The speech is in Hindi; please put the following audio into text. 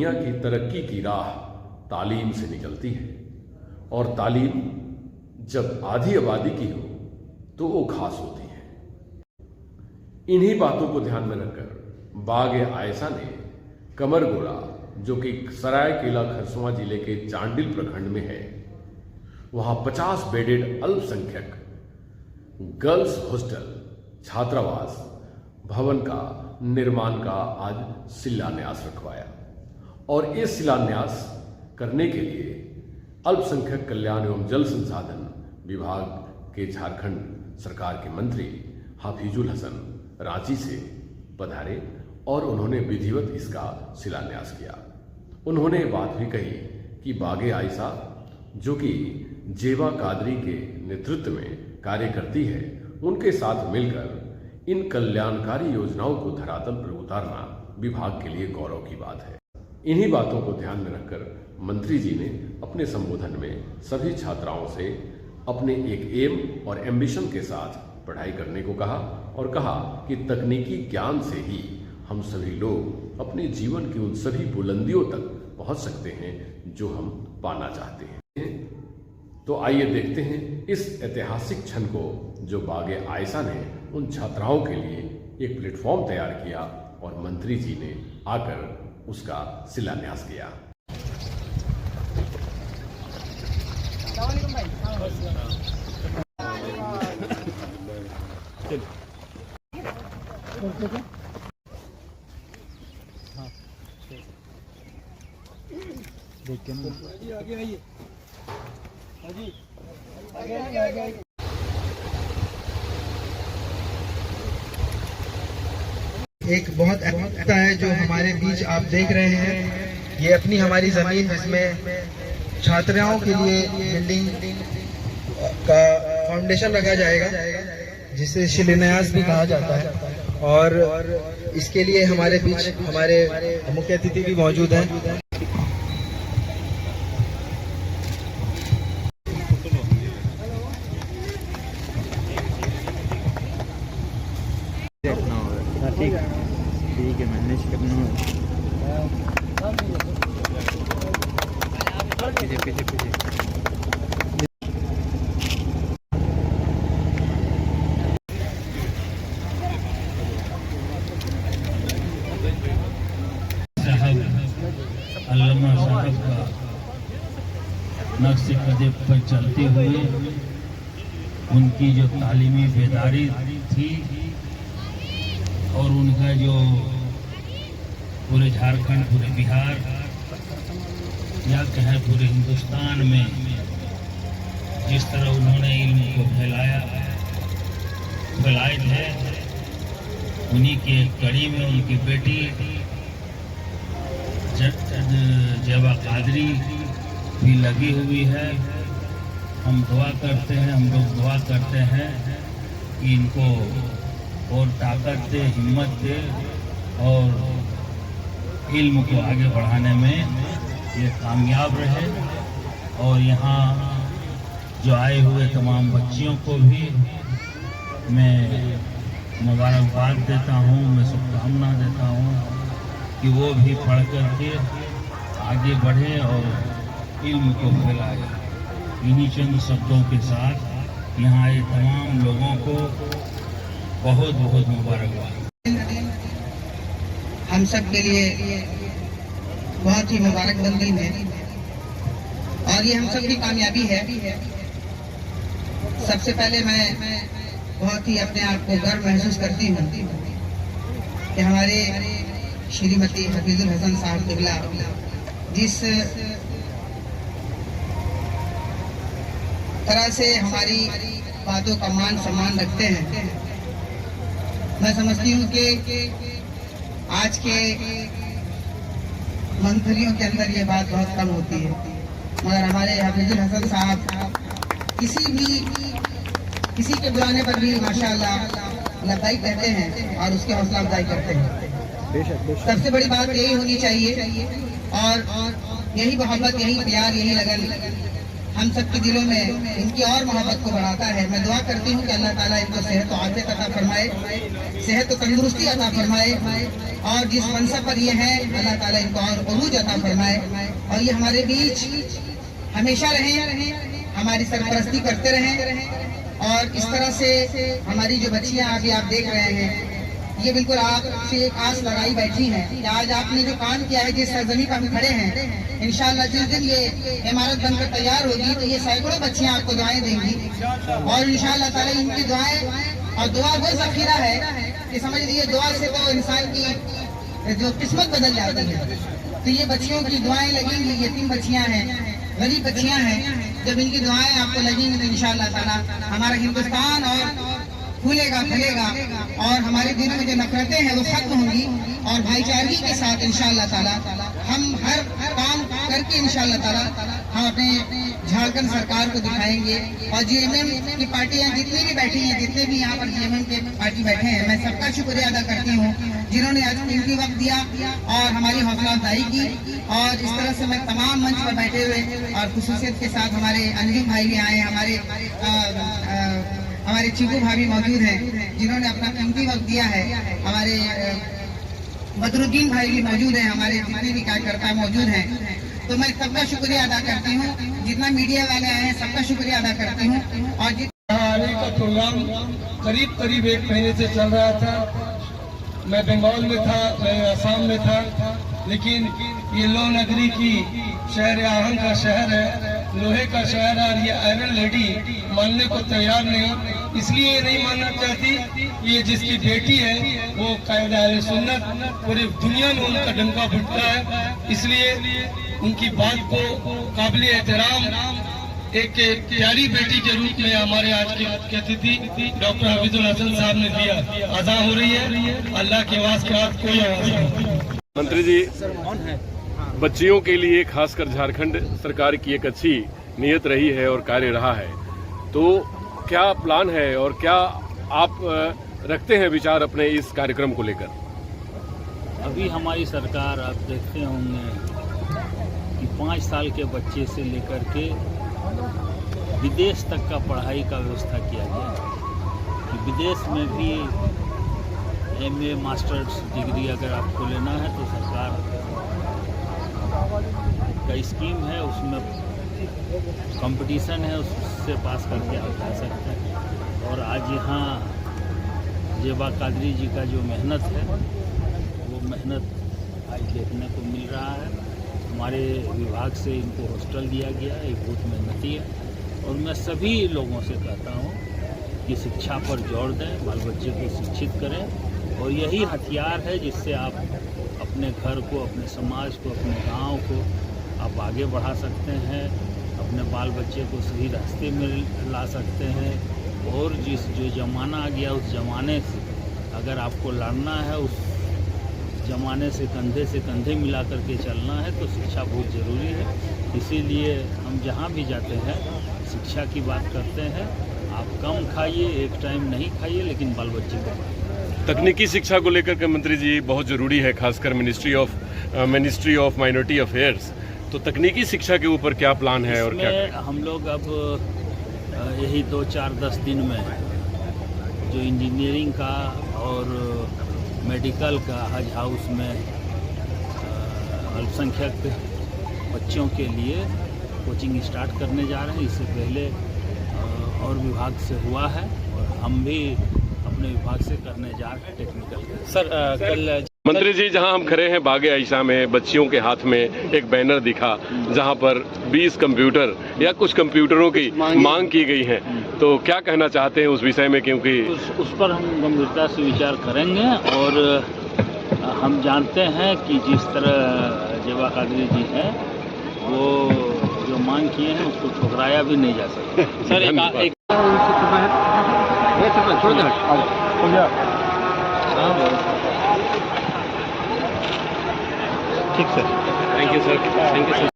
दुनिया की तरक्की की राह तालीम से निकलती है, और तालीम जब आधी आबादी की हो तो वो खास होती है। इन्हीं बातों को ध्यान में रखकर बाग आयशा ने कमरगोड़ा, जो कि सरायकेला खरसवां जिले के चांडिल प्रखंड में है, वहां 50 बेडेड अल्पसंख्यक गर्ल्स हॉस्टल छात्रावास भवन का निर्माण का आज शिलान्यास रखवाया। और ये शिलान्यास करने के लिए अल्पसंख्यक कल्याण एवं जल संसाधन विभाग के झारखंड सरकार के मंत्री हाफिजुल हसन रांची से पधारे और उन्होंने विधिवत इसका शिलान्यास किया। उन्होंने बात भी कही कि बाग आयशा, जो कि जेबा कादरी के नेतृत्व में कार्य करती है, उनके साथ मिलकर इन कल्याणकारी योजनाओं को धरातल पर उतारना विभाग के लिए गौरव की बात है। इन्हीं बातों को ध्यान में रखकर मंत्री जी ने अपने संबोधन में सभी छात्राओं से अपने एक एम और एम्बिशन के साथ पढ़ाई करने को कहा, और कहा कि तकनीकी ज्ञान से ही हम सभी लोग अपने जीवन की उन सभी बुलंदियों तक पहुंच सकते हैं जो हम पाना चाहते हैं। तो आइए देखते हैं इस ऐतिहासिक क्षण को, जो बाग आयशा ने उन छात्राओं के लिए एक प्लेटफॉर्म तैयार किया और मंत्री जी ने आकर उसका शिलान्यास किया। एक बहुत अच्छा है जो हमारे बीच आप देख रहे हैं। ये अपनी हमारी जमीन, जिसमें छात्राओं के लिए बिल्डिंग का फाउंडेशन रखा जाएगा, जिसे शिलान्यास भी कहा जाता है। और इसके लिए हमारे बीच हमारे मुख्य अतिथि भी मौजूद हैं। ठीक है, मैनेज करना पीछे पीछे पीछे। अल्लामा साहब का नक्श कदम पर चलते हुए उनकी जो तालीमी बेदारी थी और उनका जो पूरे झारखंड, पूरे बिहार या कहें पूरे हिंदुस्तान में जिस तरह उन्होंने इल्म को फैलाए थे, उन्हीं की एक कड़ी में उनकी बेटी जेबा कादरी भी लगी हुई है। हम दुआ करते हैं, हम लोग दुआ करते हैं कि इनको और ताकत दे, हिम्मत दे और इल्म को आगे बढ़ाने में ये कामयाब रहे। और यहाँ जो आए हुए तमाम बच्चियों को भी मैं मुबारकबाद देता हूँ, मैं शुभकामना देता हूँ कि वो भी पढ़ करके आगे बढ़े और इल्म को फैलाए। इन्हीं चंद शब्दों के साथ यहाँ आए तमाम लोगों को बहुत बहुत मुबारकबाद। हम सब के लिए बहुत ही मुबारकबाद दिन है और ये हम सब की कामयाबी है। सबसे पहले मैं बहुत ही अपने आप को गर्व महसूस करती हूँ कि हमारे श्रीमती हफीजुल हसन साहब किबला जिस तरह से हमारी बातों का मान सम्मान रखते हैं, मैं समझती हूँ कि आज के मंथलियों के अंदर ये बात बहुत कम होती है, मगर हमारे हफीजुल हसन साहब किसी के बुलाने पर भी माशाअल्लाह लब्बाइक कहते हैं और उसकी हौसला अफजाई करते हैं। सबसे बड़ी बात यही होनी चाहिए और यही मोहब्बत, यही प्यार, यही लगन हम सबके दिलों में इनकी और मोहब्बत को बढ़ाता है। मैं दुआ करती हूँ कि अल्लाह ताला इनको सेहत और आफियत अता फरमाए, सेहत और तंदुरुस्ती अता फरमाए, और जिस मनसब पर ये है अल्लाह ताला इनको और उरूज अता फरमाए, और ये हमारे बीच हमेशा रहें, हमारी सरपरस्ती करते रहें। और इस तरह से हमारी जो बच्चियां अभी आप देख रहे हैं, ये बिल्कुल आपसे एक आस लगाई बैठी हैं कि आज आपने जो काम किया है, जिस सरजमी पर हम खड़े हैं, इंशाअल्लाह जिस दिन ये इमारत बनकर तैयार होगी तो ये सैकड़ों बच्चियां आपको दुआएं देंगी, और इंशाअल्लाह ताला इनकी दुआएं, और दुआ वो ज़ख़ीरा है कि समझ लीजिए दुआ से तो इंसान की जो किस्मत बदल जाती है। तो ये बच्चियों की दुआएं लगेंगी, यतीम बच्चियां हैं, गरीब बच्चियां हैं, जब इनकी दुआएं आपको लगेंगी तो इंशाअल्लाह ताला हमारा हिंदुस्तान और फूलेगा फलेगा, और हमारे दिलों में जो नफरतें हैं वो खत्म होंगी, और भाईचारगी के साथ इंशाअल्लाह ताला हम हर काम करके इंशाअल्लाह ताला हम अपने झारखंड सरकार को दिखाएंगे। और जीएमएम की पार्टियां जितनी भी बैठी हैं, जितने भी यहाँ पर जीएमएम के पार्टी बैठे हैं, मैं सबका शुक्रिया अदा करती हूँ जिन्होंने आज कीमती वक्त दिया और हमारी हौसला अफजाई की। और इस तरह से मैं तमाम मंच पर बैठे हुए और खुसूसियत के साथ हमारे अंजुम भाई भी आए, हमारे चीकू भाभी मौजूद हैं जिन्होंने अपना कीमती वक्त दिया है, हमारे बदरुद्दीन भाई भी मौजूद हैं, हमारे जितने भी कार्यकर्ता मौजूद हैं। तो मैं सबका शुक्रिया अदा करती हूँ, जितना मीडिया वाले आए हैं सबका शुक्रिया अदा करती हूँ। और आने का प्रोग्राम करीब करीब 1 महीने से चल रहा था। मैं बंगाल में था, मैं असम में था, लेकिन ये लो नगरी की शहर आहंग का शहर है, लोहे का शहर है, और ये आयरन लेडी मानने को तैयार नहीं। इसलिए ये नहीं मानना चाहती। ये जिसकी बेटी है वो कायदा अहले सुन्नत, पूरी दुनिया में उनका डंका फुटता है, इसलिए उनकी बात को काबिल एहतराम एक प्यारी बेटी के रूप में हमारे आज के अतिथि डॉक्टर हफीजुल हसन साहब ने दिया। अदा हो रही है, अल्लाह के वास्ते आज कोई आवाज नहीं। मंत्री जी, बच्चियों के लिए खासकर झारखंड सरकार की एक अच्छी नीयत रही है और कार्य रहा है, तो क्या प्लान है और क्या आप रखते हैं विचार अपने इस कार्यक्रम को लेकर? अभी हमारी सरकार, आप देखते होंगे कि 5 साल के बच्चे से लेकर के विदेश तक का पढ़ाई का व्यवस्था किया गया है कि विदेश में भी एमए मास्टर्स डिग्री अगर आपको लेना है तो सरकार का स्कीम है, उसमें कंपटीशन है, उससे पास करके आप जा सकते हैं। और आज यहाँ जेबा कादरी जी का जो मेहनत है वो मेहनत आज देखने को मिल रहा है। हमारे विभाग से इनको हॉस्टल दिया गया है, एक बहुत मेहनती है। और मैं सभी लोगों से कहता हूँ कि शिक्षा पर जोर दें, बाल बच्चे को शिक्षित करें, और यही हथियार है जिससे आप अपने घर को, अपने समाज को, अपने गांव को आप आगे बढ़ा सकते हैं, अपने बाल बच्चे को सही रास्ते में ला सकते हैं। और जो ज़माना आ गया उस ज़माने से अगर आपको लड़ना है, उस ज़माने से कंधे मिला करके चलना है, तो शिक्षा बहुत ज़रूरी है। इसीलिए हम जहाँ भी जाते हैं शिक्षा की बात करते हैं। आप कम खाइए, एक टाइम नहीं खाइए, लेकिन बाल बच्चे को खाइए। तकनीकी शिक्षा को लेकर के मंत्री जी बहुत ज़रूरी है, खासकर मिनिस्ट्री ऑफ माइनॉरिटी अफेयर्स। तो तकनीकी शिक्षा के ऊपर क्या प्लान है और क्या हम लोग अब यही 2-4-10 दिन में जो इंजीनियरिंग का और मेडिकल का हज हाउस में अल्पसंख्यक बच्चों के लिए कोचिंग स्टार्ट करने जा रहे हैं। इससे पहले और विभाग से हुआ है और हम भी अपने विभाग से करने जा रहे हैं टेक्निकल। सर कल मंत्री जी, जहां हम खड़े हैं बागे आयशा में, बच्चियों के हाथ में एक बैनर दिखा जहां पर 20 कंप्यूटर या कुछ कंप्यूटरों की मांग की गई है, तो क्या कहना चाहते हैं उस विषय में? क्योंकि उस पर हम गंभीरता से विचार करेंगे। और हम जानते हैं कि जिस तरह जेबा कादरी जी हैं, वो जो मांग किए हैं उसको ठुकराया भी नहीं जा सकता। सर एक ठीक सर, थैंक यू सर।